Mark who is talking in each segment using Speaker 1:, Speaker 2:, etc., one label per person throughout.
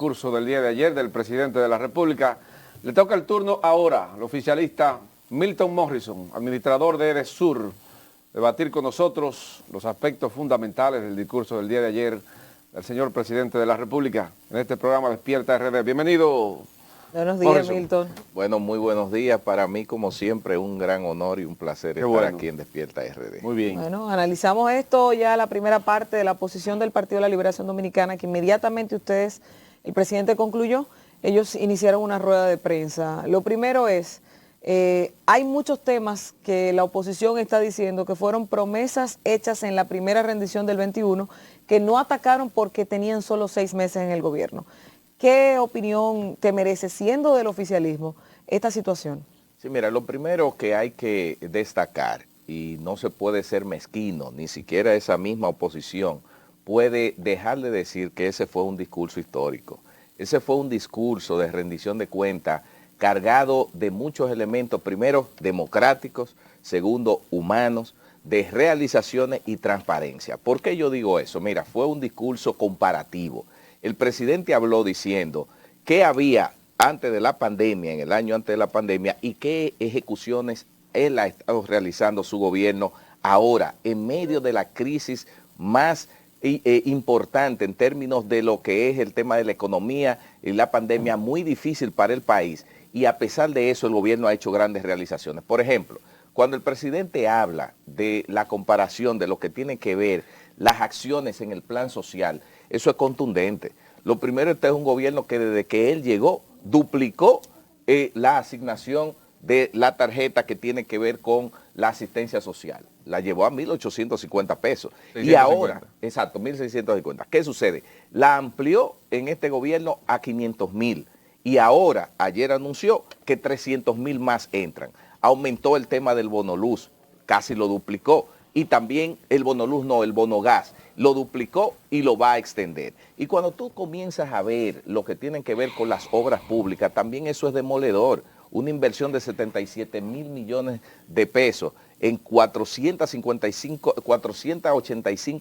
Speaker 1: discurso del día de ayer del presidente de la República. Le toca el turno ahora al oficialista Milton Morrison, administrador de Edesur, debatir con nosotros los aspectos fundamentales del discurso del día de ayer del señor presidente de la República en este programa Despierta RD. Bienvenido.
Speaker 2: Buenos días,
Speaker 1: Morrison.
Speaker 2: Milton.
Speaker 3: Bueno, muy buenos días. Para mí, como siempre, un gran honor y un placer estar aquí en Despierta RD.
Speaker 1: Muy bien.
Speaker 2: Bueno, analizamos esto ya, la primera parte de la posición del Partido de la Liberación Dominicana, que inmediatamente el presidente concluyó, ellos iniciaron una rueda de prensa. Lo primero es, hay muchos temas que la oposición está diciendo que fueron promesas hechas en la primera rendición del 21, que no atacaron porque tenían solo 6 meses en el gobierno. ¿Qué opinión te merece, siendo del oficialismo, esta situación?
Speaker 3: Sí, mira, lo primero que hay que destacar, y no se puede ser mezquino, ni siquiera esa misma oposición puede dejar de decir que ese fue un discurso histórico. Ese fue un discurso de rendición de cuentas cargado de muchos elementos, primero, democráticos, segundo, humanos, de realizaciones y transparencia. ¿Por qué yo digo eso? Mira, fue un discurso comparativo. El presidente habló diciendo qué había antes de la pandemia, en el año antes de la pandemia, y qué ejecuciones él ha estado realizando su gobierno ahora, en medio de la crisis más importante en términos de lo que es el tema de la economía y la pandemia, muy difícil para el país, y a pesar de eso el gobierno ha hecho grandes realizaciones. Por ejemplo, cuando el presidente habla de la comparación de lo que tiene que ver las acciones en el plan social, eso es contundente. Lo primero, este es un gobierno que desde que él llegó duplicó la asignación de la tarjeta que tiene que ver con la asistencia social. La llevó a 1.850 pesos. 650. Y ahora, exacto, 1.650. ¿Qué sucede? La amplió en este gobierno a 500.000. Y ahora, ayer anunció que 300.000 más entran. Aumentó el tema del bonoluz, casi lo duplicó. Y también el bonoluz no, el bonogas, lo duplicó y lo va a extender. Y cuando tú comienzas a ver lo que tienen que ver con las obras públicas, también eso es demoledor. Una inversión de 77.000 millones de pesos en 485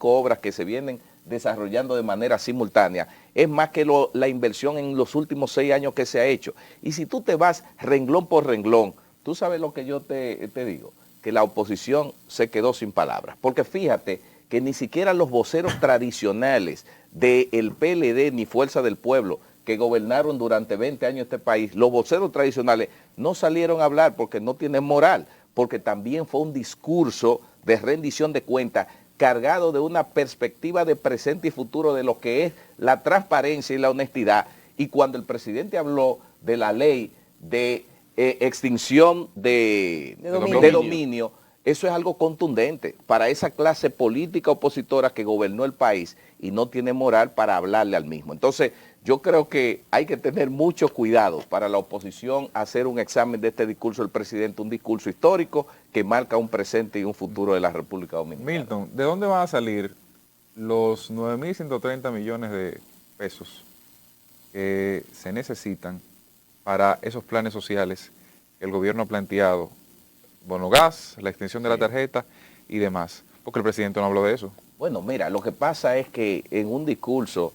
Speaker 3: obras que se vienen desarrollando de manera simultánea, es más que la inversión en los últimos 6 años que se ha hecho. Y si tú te vas renglón por renglón, tú sabes lo que yo te digo, que la oposición se quedó sin palabras. Porque fíjate que ni siquiera los voceros tradicionales del PLD ni Fuerza del Pueblo, que gobernaron durante 20 años este país, los voceros tradicionales no salieron a hablar porque no tienen moral, porque también fue un discurso de rendición de cuentas cargado de una perspectiva de presente y futuro de lo que es la transparencia y la honestidad. Y cuando el presidente habló de la ley de extinción de dominio, eso es algo contundente para esa clase política opositora que gobernó el país y no tiene moral para hablarle al mismo. Entonces, yo creo que hay que tener mucho cuidado para la oposición hacer un examen de este discurso del presidente, un discurso histórico que marca un presente y un futuro de la República Dominicana.
Speaker 4: Milton, ¿de dónde van a salir los 9.130 millones de pesos que se necesitan para esos planes sociales que el gobierno ha planteado? Bonogas, la extensión de la tarjeta y demás, porque el presidente no habló de eso.
Speaker 3: Bueno, mira, lo que pasa es que en un discurso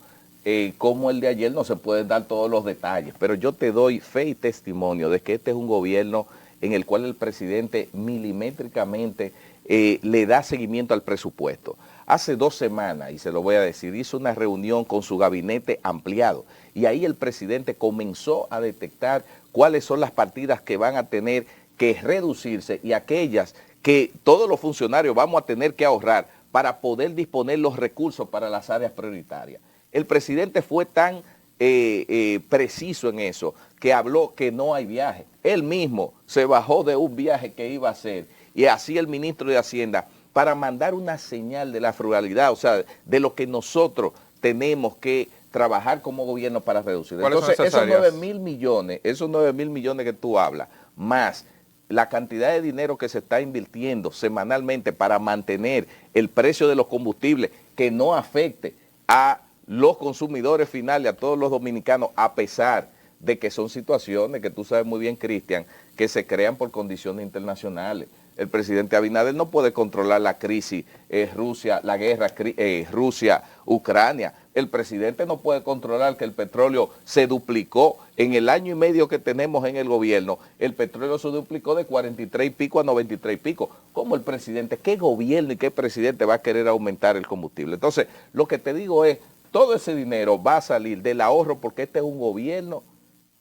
Speaker 3: como el de ayer no se pueden dar todos los detalles, pero yo te doy fe y testimonio de que este es un gobierno en el cual el presidente milimétricamente le da seguimiento al presupuesto. Hace 2 semanas, y se lo voy a decir, hizo una reunión con su gabinete ampliado y ahí el presidente comenzó a detectar cuáles son las partidas que van a tener que reducirse y aquellas que todos los funcionarios vamos a tener que ahorrar para poder disponer los recursos para las áreas prioritarias. El presidente fue tan preciso en eso que habló que no hay viaje. Él mismo se bajó de un viaje que iba a hacer y así el ministro de Hacienda para mandar una señal de la frugalidad, o sea, de lo que nosotros tenemos que trabajar como gobierno para reducir. Entonces, esos 9.000 millones que tú hablas, más la cantidad de dinero que se está invirtiendo semanalmente para mantener el precio de los combustibles que no afecte a los consumidores finales, a todos los dominicanos, a pesar de que son situaciones que tú sabes muy bien, Cristian, que se crean por condiciones internacionales. El presidente Abinader no puede controlar la crisis Rusia, la guerra Rusia-Ucrania, El presidente no puede controlar que el petróleo se duplicó. En el año y medio que tenemos en el gobierno, el petróleo se duplicó de 43 y pico a 93 y pico. ¿Cómo el presidente, qué gobierno y qué presidente va a querer aumentar el combustible? Entonces, lo que te digo es, todo ese dinero va a salir del ahorro porque este es un gobierno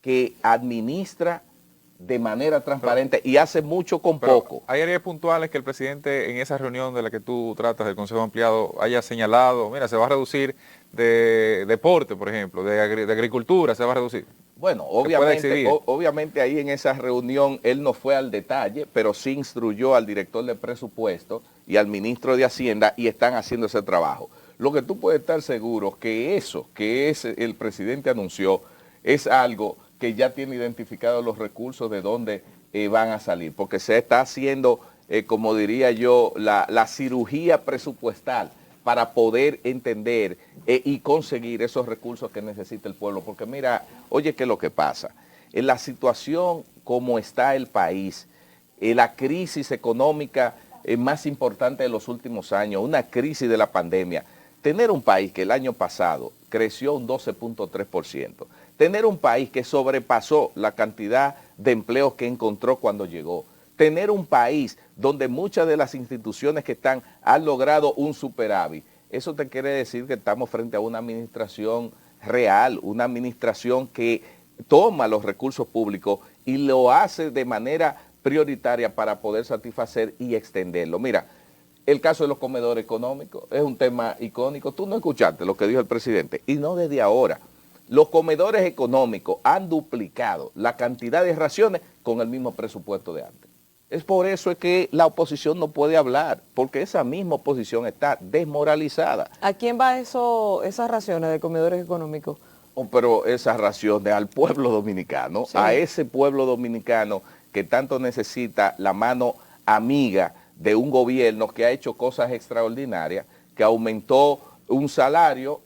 Speaker 3: que administra de manera transparente y hace mucho con poco.
Speaker 4: Hay áreas puntuales que el presidente en esa reunión de la que tú tratas del Consejo Ampliado haya señalado, mira, se va a reducir de deporte, por ejemplo, de agricultura, se va a reducir.
Speaker 3: Bueno, obviamente ahí en esa reunión él no fue al detalle, pero sí instruyó al director de presupuesto y al ministro de Hacienda y están haciendo ese trabajo. Lo que tú puedes estar seguro que eso que el presidente anunció es algo que ya tiene identificados los recursos de dónde van a salir, porque se está haciendo, como diría yo, la cirugía presupuestal para poder entender y conseguir esos recursos que necesita el pueblo. Porque mira, oye, ¿qué es lo que pasa? En la situación como está el país, la crisis económica más importante de los últimos años, una crisis de la pandemia, tener un país que el año pasado creció un 12.3%, tener un país que sobrepasó la cantidad de empleos que encontró cuando llegó, tener un país donde muchas de las instituciones que están han logrado un superávit, eso te quiere decir que estamos frente a una administración real, una administración que toma los recursos públicos y lo hace de manera prioritaria para poder satisfacer y extenderlo. Mira, el caso de los comedores económicos es un tema icónico. Tú no escuchaste lo que dijo el presidente, y no desde ahora. Los comedores económicos han duplicado la cantidad de raciones con el mismo presupuesto de antes. Es por eso es que la oposición no puede hablar, porque esa misma oposición está desmoralizada.
Speaker 2: ¿A quién va esas raciones de comedores económicos?
Speaker 3: Pero esas raciones al pueblo dominicano, sí, a ese pueblo dominicano que tanto necesita la mano amiga de un gobierno que ha hecho cosas extraordinarias, que aumentó un salario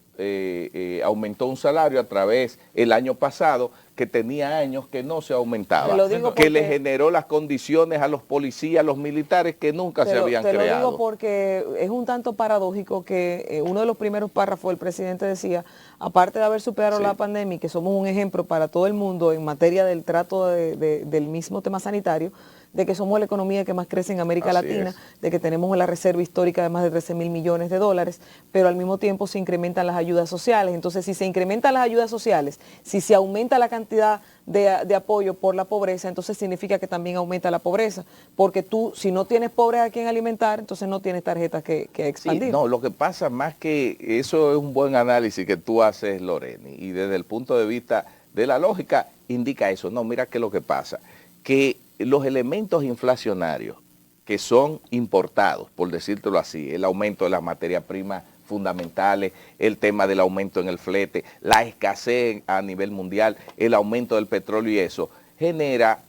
Speaker 3: a través el año pasado, que tenía años que no se aumentaba, que le generó las condiciones a los policías, a los militares que nunca se habían creado.
Speaker 2: Te lo digo porque es un tanto paradójico que uno de los primeros párrafos el presidente decía, aparte de haber superado la pandemia y que somos un ejemplo para todo el mundo en materia del trato del mismo tema sanitario, de que somos la economía que más crece en América Latina, de que tenemos la reserva histórica de más de 13.000 millones de dólares, pero al mismo tiempo se incrementan las ayudas sociales. Entonces, si se incrementan las ayudas sociales, si se aumenta la cantidad de apoyo por la pobreza, entonces significa que también aumenta la pobreza, porque tú, si no tienes pobres a quien alimentar, entonces no tienes tarjetas que expandir.
Speaker 3: Sí, no, lo que pasa más que eso es un buen análisis que tú haces, Loreni, y desde el punto de vista de la lógica indica eso. No, mira qué es lo que pasa, que los elementos inflacionarios que son importados, por decírtelo así, el aumento de las materias primas fundamentales, el tema del aumento en el flete, la escasez a nivel mundial, el aumento del petróleo y eso, genera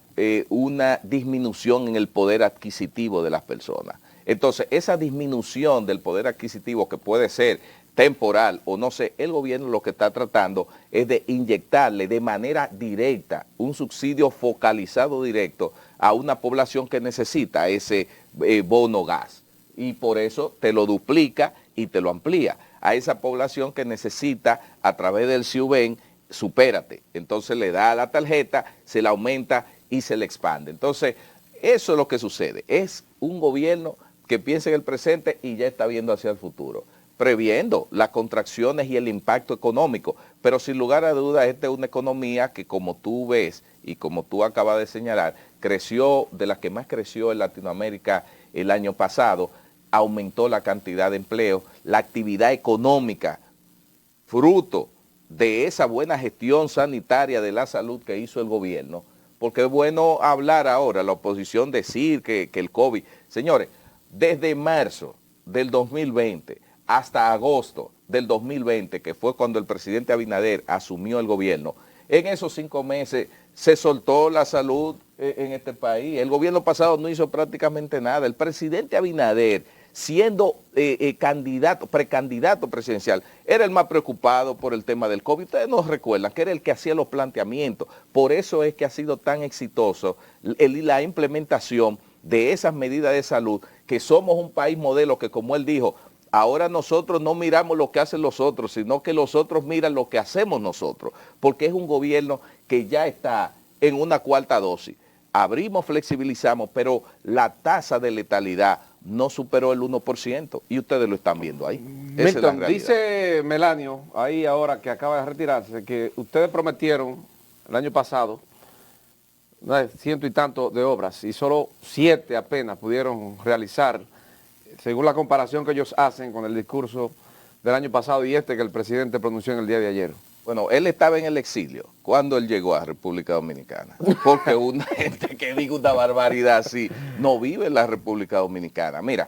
Speaker 3: una disminución en el poder adquisitivo de las personas. Entonces, esa disminución del poder adquisitivo que puede ser temporal o no sé, el gobierno lo que está tratando es de inyectarle de manera directa un subsidio focalizado directo a una población que necesita ese bono gas y por eso te lo duplica y te lo amplía a esa población que necesita a través del CIUBEN, supérate, entonces le da a la tarjeta, se la aumenta y se le expande. Entonces, eso es lo que sucede, es un gobierno que piensa en el presente y ya está viendo hacia el futuro, previendo las contracciones y el impacto económico, pero sin lugar a dudas esta es una economía que como tú ves y como tú acabas de señalar, creció de las que más creció en Latinoamérica el año pasado, aumentó la cantidad de empleo, la actividad económica, fruto de esa buena gestión sanitaria de la salud que hizo el gobierno, porque es bueno hablar ahora, la oposición decir que el COVID, señores, desde marzo del 2020, hasta agosto del 2020, que fue cuando el presidente Abinader asumió el gobierno, en esos 5 meses se soltó la salud en este país. El gobierno pasado no hizo prácticamente nada. El presidente Abinader, siendo precandidato presidencial, era el más preocupado por el tema del COVID. Ustedes nos recuerdan que era el que hacía los planteamientos. Por eso es que ha sido tan exitoso la implementación de esas medidas de salud, que somos un país modelo que, como él dijo, Ahora nosotros no miramos lo que hacen los otros, sino que los otros miran lo que hacemos nosotros, porque es un gobierno que ya está en una cuarta dosis. Abrimos, flexibilizamos, pero la tasa de letalidad no superó el 1%, y ustedes lo están viendo ahí. Esa es la
Speaker 1: Milton,
Speaker 3: realidad.
Speaker 1: dice Melanio, ahí ahora que acaba de retirarse, que ustedes prometieron el año pasado 100 y tanto de obras y solo 7 apenas pudieron realizar, según la comparación que ellos hacen con el discurso del año pasado y que el presidente pronunció en el día de ayer.
Speaker 3: Bueno, él estaba en el exilio cuando él llegó a República Dominicana, porque una gente que diga una barbaridad así no vive en la República Dominicana. Mira,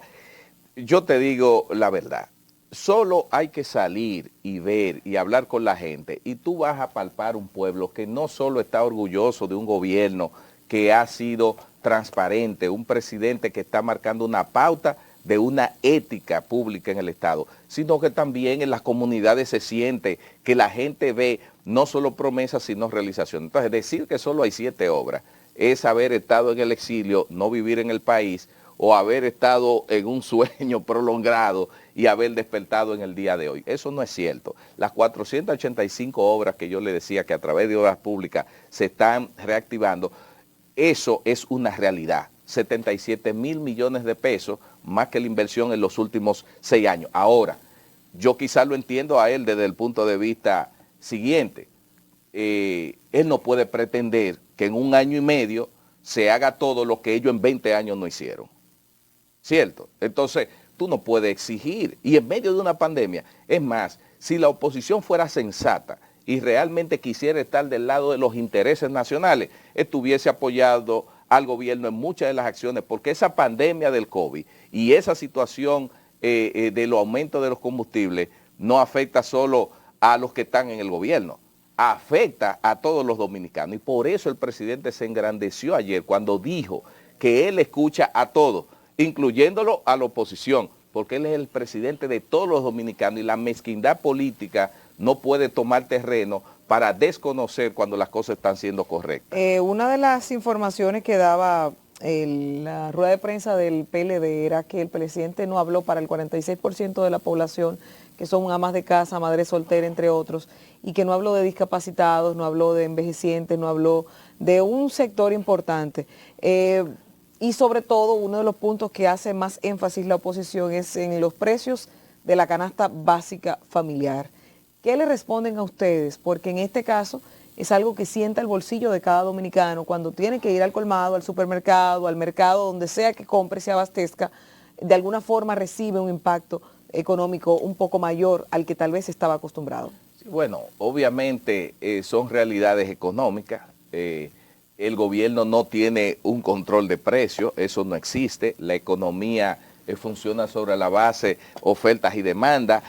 Speaker 3: yo te digo la verdad, solo hay que salir y ver y hablar con la gente y tú vas a palpar un pueblo que no solo está orgulloso de un gobierno que ha sido transparente, un presidente que está marcando una pauta de una ética pública en el Estado, sino que también en las comunidades se siente que la gente ve no solo promesas, sino realización. Entonces, decir que solo hay 7 obras es haber estado en el exilio, no vivir en el país, o haber estado en un sueño prolongado y haber despertado en el día de hoy. Eso no es cierto. Las 485 obras que yo le decía que a través de obras públicas se están reactivando, eso es una realidad. 77 mil millones de pesos, más que la inversión en los últimos 6 años. Ahora, yo quizás lo entiendo a él desde el punto de vista siguiente. Él no puede pretender que en 1 año y medio se haga todo lo que ellos en 20 años no hicieron. ¿Cierto? Entonces, tú no puedes exigir. Y en medio de una pandemia, es más, si la oposición fuera sensata y realmente quisiera estar del lado de los intereses nacionales, estuviese apoyado al gobierno en muchas de las acciones, porque esa pandemia del COVID y esa situación de los aumentos de los combustibles no afecta solo a los que están en el gobierno, afecta a todos los dominicanos. Y por eso el presidente se engrandeció ayer cuando dijo que él escucha a todos, incluyéndolo a la oposición, porque él es el presidente de todos los dominicanos y la mezquindad política no puede tomar terreno para desconocer cuando las cosas están siendo correctas.
Speaker 2: Una de las informaciones que daba la rueda de prensa del PLD era que el presidente no habló para el 46% de la población, que son amas de casa, madres solteras, entre otros, y que no habló de discapacitados, no habló de envejecientes, no habló de un sector importante. Y sobre todo, uno de los puntos que hace más énfasis la oposición es en los precios de la canasta básica familiar. ¿Qué le responden a ustedes? Porque en este caso es algo que sienta el bolsillo de cada dominicano cuando tiene que ir al colmado, al supermercado, al mercado, donde sea que compre, se abastezca, de alguna forma recibe un impacto económico un poco mayor al que tal vez estaba acostumbrado.
Speaker 3: Sí, bueno, obviamente son realidades económicas. El gobierno no tiene un control de precios, eso no existe. La economía funciona sobre la base ofertas y demandas,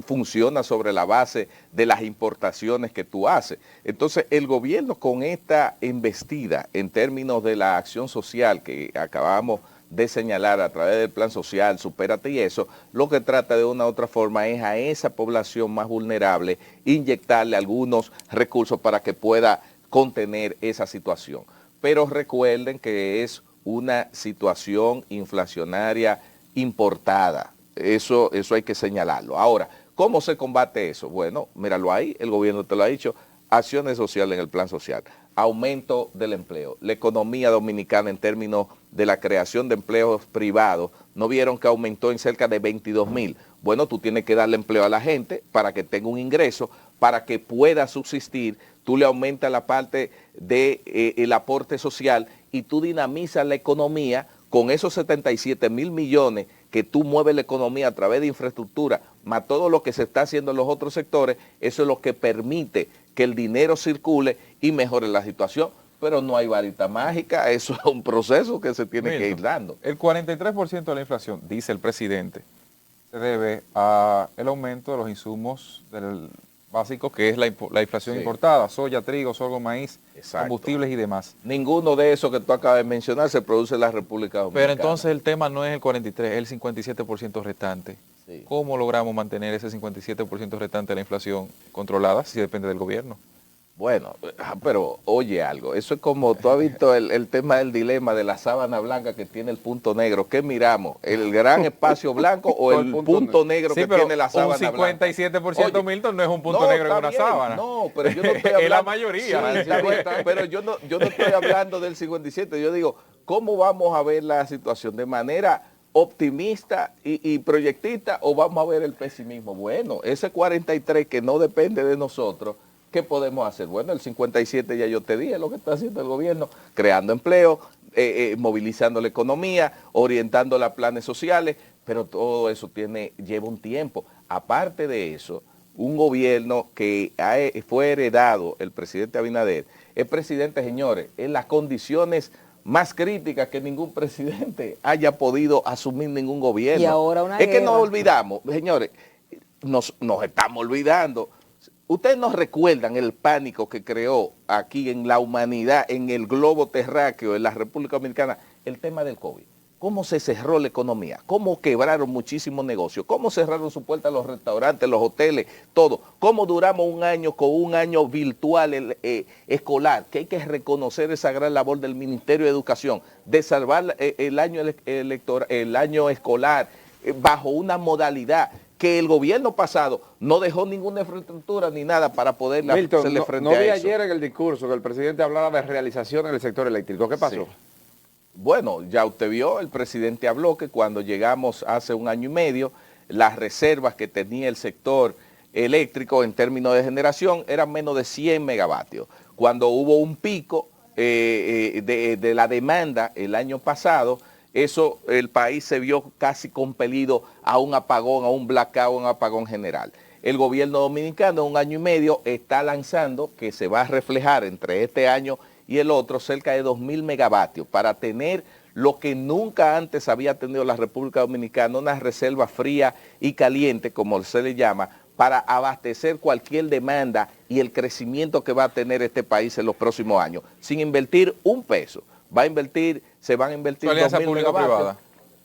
Speaker 3: funciona sobre la base de las importaciones que tú haces. Entonces, el gobierno con esta embestida en términos de la acción social que acabamos de señalar a través del plan social, Supérate y eso, lo que trata de una u otra forma es a esa población más vulnerable inyectarle algunos recursos para que pueda contener esa situación. Pero recuerden que es una situación inflacionaria importada. Eso hay que señalarlo. Ahora, ¿cómo se combate eso? Bueno, míralo ahí, el gobierno te lo ha dicho, acciones sociales en el plan social, aumento del empleo. La economía dominicana en términos de la creación de empleos privados, ¿no vieron que aumentó en cerca de 22,000? Bueno, tú tienes que darle empleo a la gente para que tenga un ingreso, para que pueda subsistir, tú le aumentas la parte del aporte social y tú dinamizas la economía con esos 77 mil millones que tú mueves la economía a través de infraestructura, más todo lo que se está haciendo en los otros sectores, eso es lo que permite que el dinero circule y mejore la situación. Pero no hay varita mágica, eso es un proceso que se tiene que ir dando.
Speaker 4: El 43% de la inflación, dice el presidente, se debe al aumento de los insumos básicos, que es la inflación importada, soya, trigo, sorgo, maíz, combustibles y demás.
Speaker 3: Ninguno de esos que tú acabas de mencionar se produce en la República Dominicana.
Speaker 4: Pero entonces el tema no es el 43, es el 57% restante. Sí. ¿Cómo logramos mantener ese 57% restante de la inflación controlada si depende del gobierno?
Speaker 3: Bueno, pero oye algo, eso es como, tú has visto el tema del dilema de la sábana blanca que tiene el punto negro. ¿Qué miramos? ¿El gran espacio blanco o el punto negro
Speaker 4: sí,
Speaker 3: que
Speaker 4: pero
Speaker 3: tiene la sábana
Speaker 4: un
Speaker 3: blanca?
Speaker 4: 57%
Speaker 3: Oye,
Speaker 4: Milton no es un punto negro en una
Speaker 3: bien,
Speaker 4: sábana.
Speaker 3: No, pero yo no estoy hablando.
Speaker 4: Es la mayoría.
Speaker 3: Sí, está bien, pero yo no estoy hablando del 57. Yo digo, ¿cómo vamos a ver la situación? ¿De manera optimista y proyectista o vamos a ver el pesimismo? Bueno, ese 43 que no depende de nosotros, ¿qué podemos hacer? Bueno, el 57 ya yo te dije lo que está haciendo el gobierno, creando empleo, movilizando la economía, orientando a planes sociales, pero todo eso lleva un tiempo. Aparte de eso, un gobierno que fue heredado, el presidente Abinader, es presidente, señores, en las condiciones más críticas que ningún presidente haya podido asumir ningún gobierno.
Speaker 2: Y ahora una
Speaker 3: es que
Speaker 2: guerra.
Speaker 3: nos olvidamos, señores, nos estamos olvidando. Ustedes nos recuerdan el pánico que creó aquí en la humanidad, en el globo terráqueo, en la República Dominicana, el tema del COVID. Cómo se cerró la economía, cómo quebraron muchísimos negocios, cómo cerraron su puerta los restaurantes, los hoteles, todo. Cómo duramos un año con un año virtual escolar, que hay que reconocer esa gran labor del Ministerio de Educación, de salvar el año escolar bajo una modalidad que el gobierno pasado no dejó ninguna infraestructura ni nada para poder hacerle frente a eso.
Speaker 1: No vi ayer en el discurso que el presidente hablara de realización en el sector eléctrico. ¿Qué pasó?
Speaker 3: Sí. Bueno, ya usted vio, el presidente habló que cuando llegamos hace un año y medio, las reservas que tenía el sector eléctrico en términos de generación eran menos de 100 megavatios. Cuando hubo un pico de la demanda el año pasado, el país se vio casi compelido a un apagón, a un blackout, a un apagón general. El gobierno dominicano en un año y medio está lanzando, que se va a reflejar entre este año y el otro, cerca de 2.000 megavatios para tener lo que nunca antes había tenido la República Dominicana, una reserva fría y caliente, como se le llama, para abastecer cualquier demanda y el crecimiento que va a tener este país en los próximos años, sin invertir un peso. Se van a invertir 2.000 megavatios.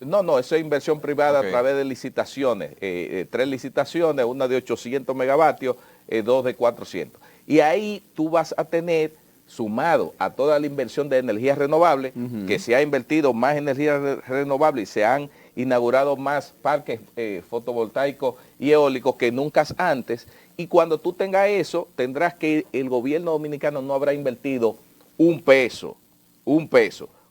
Speaker 3: No, eso es inversión privada a través de licitaciones, 3 licitaciones, una de 800 megavatios, 2 de 400. Y ahí tú vas a tener, sumado a toda la inversión de energías renovables, que se ha invertido más energías renovables y se han inaugurado más parques fotovoltaicos y eólicos que nunca antes, y cuando tú tengas eso, tendrás que el gobierno dominicano no habrá invertido un peso,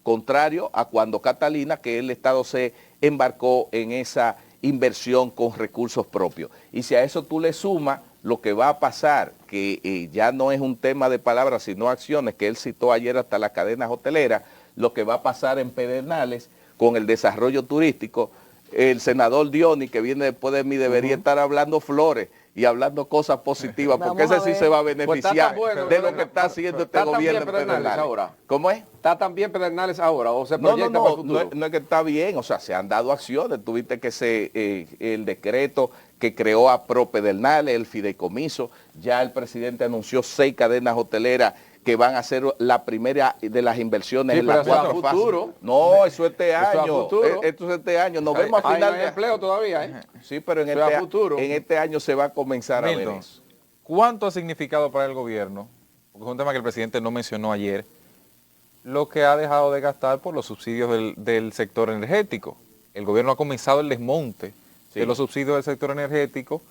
Speaker 3: contrario a cuando Catalina, que el Estado se embarcó en esa inversión con recursos propios. Y si a eso tú le sumas lo que va a pasar, que ya no es un tema de palabras, sino acciones, que él citó ayer hasta las cadenas hoteleras, lo que va a pasar en Pedernales con el desarrollo turístico, el senador Diony, que viene después de mí, debería estar hablando flores y hablando cosas positivas, porque ese sí se va a beneficiar de lo que está haciendo este gobierno en Pedernales
Speaker 1: ahora.
Speaker 3: ¿Cómo es?
Speaker 1: ¿Está también Pedernales ahora o se proyecta para el futuro?
Speaker 3: No es que está bien, o sea, se han dado acciones. Tuviste que el decreto que creó a Pro Pedernales, el fideicomiso, ya el presidente anunció 6 cadenas hoteleras que van a ser la primera de las inversiones
Speaker 1: Sí,
Speaker 3: en las 4 fases. No, eso es este año. Esto es este año. Nos vemos a final
Speaker 1: de empleo todavía, ¿eh?
Speaker 3: Sí, pero en este año se va a comenzar a ver eso.
Speaker 4: ¿Cuánto ha significado para el gobierno? Porque es un tema que el presidente no mencionó ayer, lo que ha dejado de gastar por los subsidios del sector energético. El gobierno ha comenzado el desmonte de los subsidios del sector energético,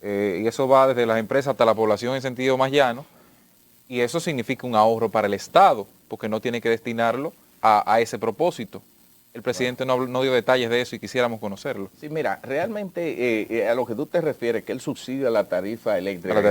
Speaker 4: y eso va desde las empresas hasta la población en sentido más llano, y eso significa un ahorro para el Estado, porque no tiene que destinarlo a ese propósito. El presidente no dio detalles de eso y quisiéramos conocerlo.
Speaker 3: Sí, mira, realmente a lo que tú te refieres, que el subsidio a la tarifa eléctrica,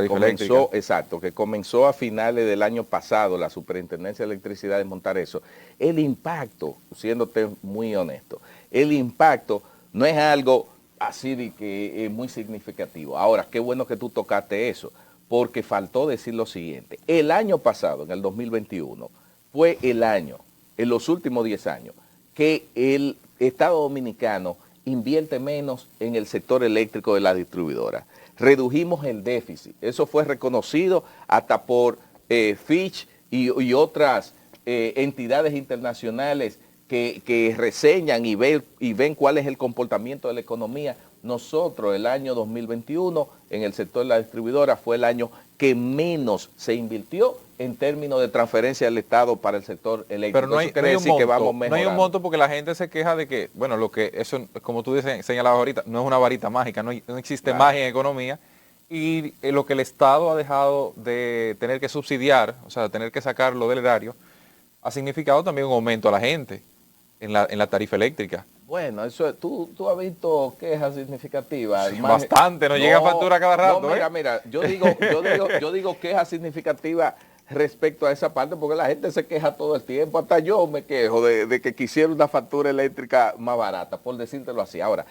Speaker 3: que comenzó a finales del año pasado, la Superintendencia de Electricidad de montar eso, el impacto, siéndote muy honesto, el impacto no es algo así de que es muy significativo. Ahora, qué bueno que tú tocaste eso, porque faltó decir lo siguiente. El año pasado, en el 2021, fue el año, en los últimos 10 años, que el Estado Dominicano invierte menos en el sector eléctrico de la distribuidora. Redujimos el déficit. Eso fue reconocido hasta por Fitch y otras entidades internacionales que reseñan y ven cuál es el comportamiento de la economía. Nosotros, el año 2021, en el sector de la distribuidora, fue el año que menos se invirtió en términos de transferencia del Estado para el sector eléctrico.
Speaker 4: Pero no hay,
Speaker 3: eso quiere decir que vamos mejorando.
Speaker 4: No hay un monto porque la gente se queja de que, bueno, lo que eso, como tú señalabas ahorita, no es una varita mágica, no existe magia en economía, y lo que el Estado ha dejado de tener que subsidiar, o sea, tener que sacarlo del erario, ha significado también un aumento a la gente en la tarifa eléctrica.
Speaker 3: Bueno, eso tú has visto quejas significativas.
Speaker 4: Sí, bastante, nos llega factura cada rato.
Speaker 3: No, mira, yo digo quejas significativas respecto a esa parte, porque la gente se queja todo el tiempo. Hasta yo me quejo de que quisiera una factura eléctrica más barata, por decírtelo así. Ahora,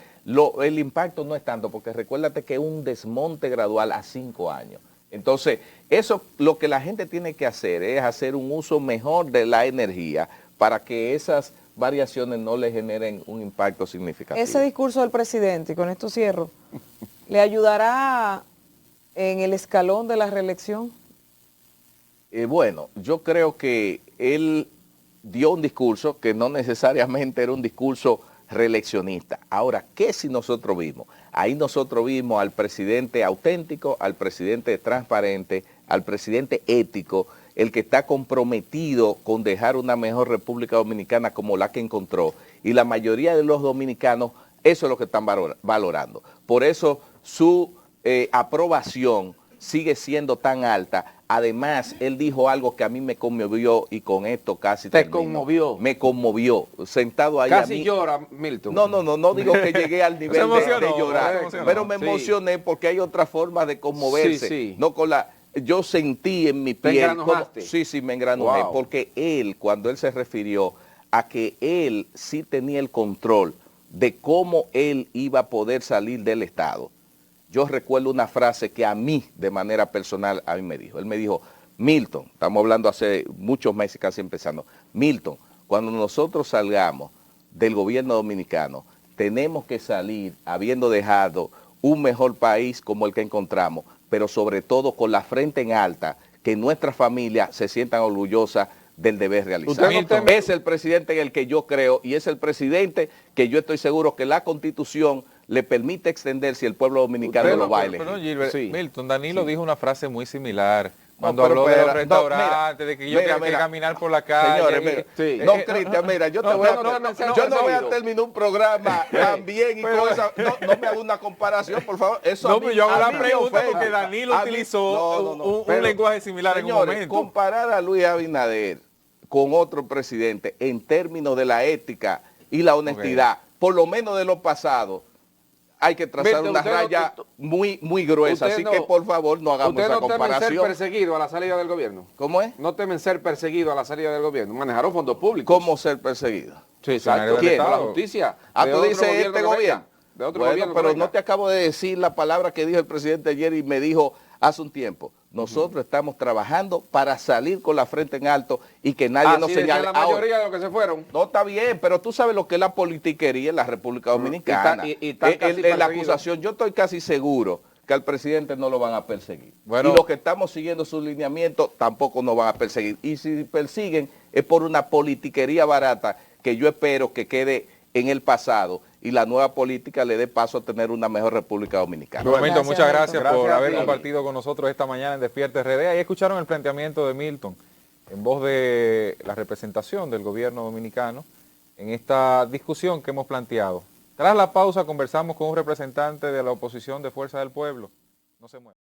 Speaker 3: el impacto no es tanto, porque recuérdate que es un desmonte gradual a 5 años. Entonces, eso lo que la gente tiene que hacer es hacer un uso mejor de la energía para que esas variaciones no le generen un impacto significativo.
Speaker 2: Ese discurso del presidente, y con esto cierro, ¿le ayudará en el escalón de la reelección?
Speaker 3: Bueno, yo creo que él dio un discurso que no necesariamente era un discurso reeleccionista. Ahora, ¿qué si nosotros vimos? Ahí nosotros vimos al presidente auténtico, al presidente transparente, al presidente ético, el que está comprometido con dejar una mejor República Dominicana como la que encontró. Y la mayoría de los dominicanos, eso es lo que están valorando. Por eso su aprobación sigue siendo tan alta. Además, él dijo algo que a mí me conmovió y con esto casi
Speaker 1: ¿Te
Speaker 3: termino.
Speaker 1: conmovió?
Speaker 3: Me conmovió. Sentado ahí
Speaker 1: Casi
Speaker 3: a mí,
Speaker 1: llora, Milton.
Speaker 3: No digo que llegué al nivel de llorar, pero me
Speaker 1: Sí.
Speaker 3: emocioné porque hay otra forma de conmoverse.
Speaker 1: Sí.
Speaker 3: No con la... Yo sentí en mi
Speaker 1: ¿Te
Speaker 3: piel...
Speaker 1: engranojaste?
Speaker 3: Sí, me engranojé,
Speaker 1: Wow.
Speaker 3: porque él, cuando él se refirió a que él sí tenía el control de cómo él iba a poder salir del Estado, yo recuerdo una frase que a mí, de manera personal, a mí me dijo. Él me dijo, Milton, estamos hablando hace muchos meses casi empezando, Milton, cuando nosotros salgamos del gobierno dominicano, tenemos que salir habiendo dejado un mejor país como el que encontramos, pero sobre todo con la frente en alta, que nuestras familias se sientan orgullosas del deber realizado. Es el presidente en el que yo creo y es el presidente que yo estoy seguro que la Constitución le permite extender si el pueblo dominicano lo baile.
Speaker 4: Pero Gilbert,
Speaker 3: Sí.
Speaker 4: Milton, Danilo dijo una frase muy similar cuando
Speaker 3: pero
Speaker 4: habló de los
Speaker 3: espera,
Speaker 4: restaurantes, de que yo tengo que caminar por la calle.
Speaker 3: Señores, mira,
Speaker 1: Sí.
Speaker 3: no, Cristian, mira, yo no voy a terminar un programa también y cosas. No me haga una comparación, por favor. Eso
Speaker 4: No,
Speaker 3: a mí,
Speaker 4: pero yo hago
Speaker 3: a
Speaker 4: la
Speaker 3: mí me
Speaker 4: pregunta
Speaker 3: ofende.
Speaker 4: porque Danilo
Speaker 3: A mí-
Speaker 4: utilizó un
Speaker 3: pero,
Speaker 4: lenguaje similar en un
Speaker 3: señores,
Speaker 4: momento.
Speaker 3: comparar a Luis Abinader con otro presidente en términos de la ética y la honestidad, por lo menos de lo pasado, hay que trazar
Speaker 1: Milton,
Speaker 3: una
Speaker 1: usted
Speaker 3: raya muy gruesa.
Speaker 1: usted
Speaker 3: Así
Speaker 1: no-
Speaker 3: que, por favor, no hagamos
Speaker 1: ¿Ustedes
Speaker 3: esa
Speaker 1: no temen ser
Speaker 3: comparación.
Speaker 1: perseguidos a la salida del gobierno?
Speaker 3: ¿Cómo es?
Speaker 1: No temen ser perseguidos a la salida del gobierno. Manejaron fondos públicos.
Speaker 3: ¿Cómo ser perseguido?
Speaker 1: Sí, exacto.
Speaker 3: ¿Quién?
Speaker 1: Por la justicia.
Speaker 3: Ah,
Speaker 1: de
Speaker 3: tú
Speaker 1: otro
Speaker 3: dices
Speaker 1: gobierno
Speaker 3: este
Speaker 1: que venga,
Speaker 3: gobierno.
Speaker 1: de otro
Speaker 3: Bueno,
Speaker 1: gobierno que
Speaker 3: pero
Speaker 1: venga.
Speaker 3: no te acabo de decir la palabra que dijo el presidente ayer y me dijo hace un tiempo. Nosotros estamos trabajando para salir con la frente en alto y que nadie nos
Speaker 1: Así decía
Speaker 3: señale.
Speaker 1: la
Speaker 3: Ahora,
Speaker 1: mayoría de los que se fueron.
Speaker 3: no está bien, pero tú sabes lo que es la politiquería en la República Dominicana.
Speaker 1: y están casi
Speaker 3: En la
Speaker 1: perseguidos.
Speaker 3: acusación, yo estoy casi seguro que al presidente no lo van a perseguir.
Speaker 4: Bueno.
Speaker 3: Y los que estamos siguiendo sus lineamientos tampoco nos van a perseguir. Y si persiguen es por una politiquería barata que yo espero que quede en el pasado y la nueva política le dé paso a tener una mejor República Dominicana.
Speaker 4: Milton,
Speaker 2: Gracias,
Speaker 4: muchas gracias
Speaker 2: Milton.
Speaker 4: por
Speaker 1: Gracias a
Speaker 4: haber
Speaker 1: ti.
Speaker 4: compartido con nosotros esta mañana en Despierta RD. Ahí escucharon el planteamiento de Milton en voz de la representación del gobierno dominicano en esta discusión que hemos planteado. Tras la pausa conversamos con un representante de la oposición de Fuerza del Pueblo. No se mueva.